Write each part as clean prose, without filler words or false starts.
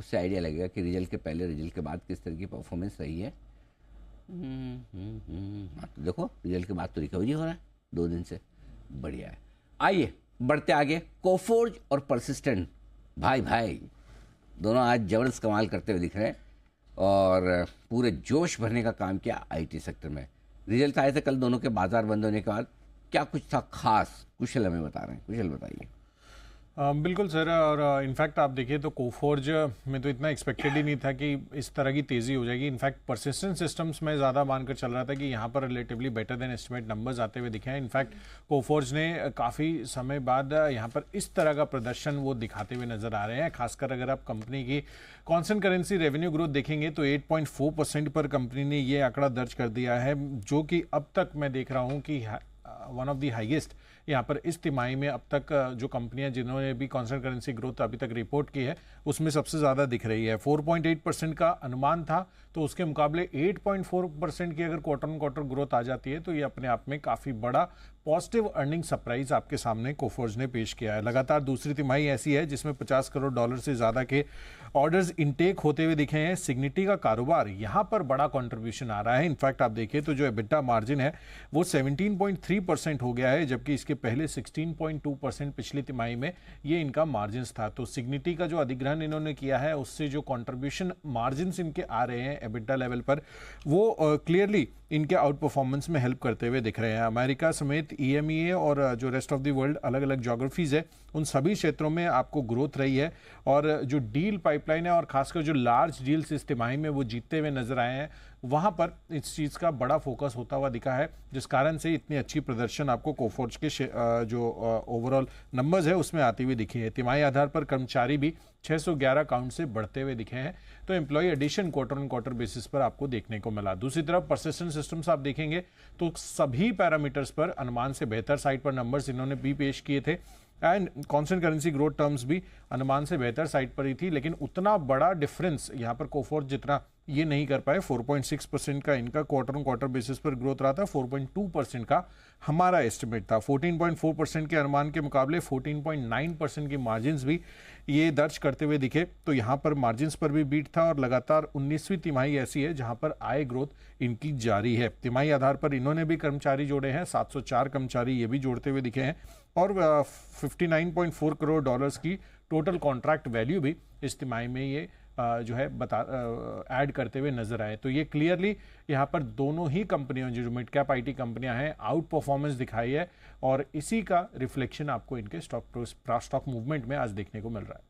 उससे आइडिया लगेगा कि रिजल्ट के पहले रिजल्ट के बाद किस तरह की परफॉर्मेंस रही है। हाँ, तो देखो रिजल्ट के बाद तो रिकवरी हो रहा है 2 दिन से, बढ़िया है। आइए बढ़ते आगे। कोफोर्ज और परसिस्टेंट भाई भाई दोनों आज जबरदस्त कमाल करते हुए दिख रहे हैं और पूरे जोश भरने का काम किया आईटी सेक्टर में। रिजल्ट आए थे कल दोनों के, बाजार बंद होने के बाद क्या कुछ था खास, कुशल हमें बता रहे हैं, कुशल बताइए। बिल्कुल सर, और इनफैक्ट आप देखिए तो कोफोर्ज में तो इतना एक्सपेक्टेड ही नहीं था कि इस तरह की तेज़ी हो जाएगी। इनफैक्ट परसिस्टेंट सिस्टम्स में ज़्यादा मानकर चल रहा था कि यहाँ पर relatively better than estimate numbers आते हुए दिखे हैं। इनफैक्ट कोफोर्ज ने काफ़ी समय बाद यहाँ पर इस तरह का प्रदर्शन वो दिखाते हुए नजर आ रहे हैं। खासकर अगर आप कंपनी की कॉन्स्टेंट करेंसी रेवेन्यू ग्रोथ देखेंगे तो 8.4% पर कंपनी ने ये आंकड़ा दर्ज कर दिया है, जो कि अब तक मैं देख रहा हूँ कि वन ऑफ दी हाईएस्ट यहाँ पर इस तिमाही में अब तक जो कंपनियां जिन्होंने भी कॉन्स्टेंट करेंसी ग्रोथ अभी तक रिपोर्ट की है उसमें सबसे ज़्यादा दिख रही है। 4.8% का अनुमान था, तो उसके मुकाबले 8.4% की अगर क्वार्टर ऑन क्वार्टर ग्रोथ आ जाती है तो ये अपने आप में काफ़ी बड़ा पॉजिटिव अर्निंग सरप्राइज आपके सामने कोफोर्ज ने पेश किया है। लगातार दूसरी तिमाही ऐसी है जिसमें $50 करोड़ से ज़्यादा के ऑर्डर्स इनटेक होते हुए दिखे हैं। सिग्निटी का कारोबार यहाँ पर बड़ा कंट्रीब्यूशन आ रहा है। इनफैक्ट आप देखिए तो जो एबिटा मार्जिन है वो 17.3% हो गया है, जबकि इसके पहले 16.2% पिछली तिमाही में ये इनका मार्जिन था। तो सिग्निटी का जो अधिग्रहण इन्होंने किया है उससे जो कंट्रीब्यूशन मार्जिन इनके आ रहे हैं एबिटा लेवल पर, वो क्लियरली इनके आउट परफॉर्मेंस में हेल्प करते हुए दिख रहे हैं। अमेरिका समेत EMEA और जो रेस्ट ऑफ द वर्ल्ड अलग अलग ज्योग्राफीज है उन सभी क्षेत्रों में आपको ग्रोथ रही है, और जो डील पाइपलाइन है और खासकर जो लार्ज डील्स इस तिमाही में वो जीतते हुए नजर आए हैं, वहां पर इस चीज़ का बड़ा फोकस होता हुआ दिखा है, जिस कारण से इतनी अच्छी प्रदर्शन आपको कोफोर्ज के जो ओवरऑल नंबर्स है उसमें आती हुई दिखी है। तिमाही आधार पर कर्मचारी भी 611 काउंट से बढ़ते हुए दिखे हैं, तो employ addition quarter on quarter basis पर आपको देखने को मिला। दूसरी तरफ परसिस्टेंट सिस्टम्स आप देखेंगे तो सभी पैरामीटर्स पर अनुमान से बेहतर साइड पर नंबर्स इन्होंने भी पेश किए थे, and constant currency growth terms भी अनुमान से बेहतर साइड पर ही थी, लेकिन उतना बड़ा डिफरेंस यहाँ पर कोफोर्ज जितना ये नहीं कर पाए। 4.6% का इनका क्वार्टर ऑन क्वार्टर बेसिस पर ग्रोथ रहा था, 4.2% का हमारा एस्टिमेट था। 14.4% के अनुमान के मुकाबले 14.9% की मार्जिन्स भी ये दर्ज करते हुए दिखे, तो यहाँ पर मार्जिन्स पर भी बीट था। और लगातार 19वीं तिमाही ऐसी है जहाँ पर आय ग्रोथ इनकी जारी है। तिमाही आधार पर इन्होंने भी कर्मचारी जोड़े हैं, 704 कर्मचारी ये भी जोड़ते हुए दिखे हैं, और 59.4 करोड़ डॉलर्स की टोटल कॉन्ट्रैक्ट वैल्यू भी इस तिमाही में ये जो है ऐड करते हुए नजर आए। तो ये क्लियरली यहाँ पर दोनों ही कंपनियों जो मिड कैप IT कंपनियां हैं आउट परफॉर्मेंस दिखाई है, और इसी का रिफ्लेक्शन आपको इनके स्टॉक मूवमेंट में आज देखने को मिल रहा है।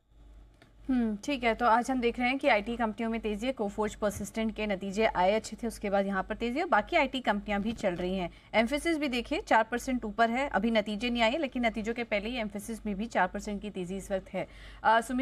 ठीक है, तो आज हम देख रहे हैं कि IT कंपनियों में तेजी है। कोफोर्ज परसिस्टेंट के नतीजे आए अच्छे थे, उसके बाद यहाँ पर तेजी है, बाकी IT कंपनियां भी चल रही हैं। एम्फेसिस भी देखिए 4% ऊपर है, अभी नतीजे नहीं आए लेकिन नतीजों के पहले ही एम्फेसिस में भी 4% की तेजी इस वक्त है।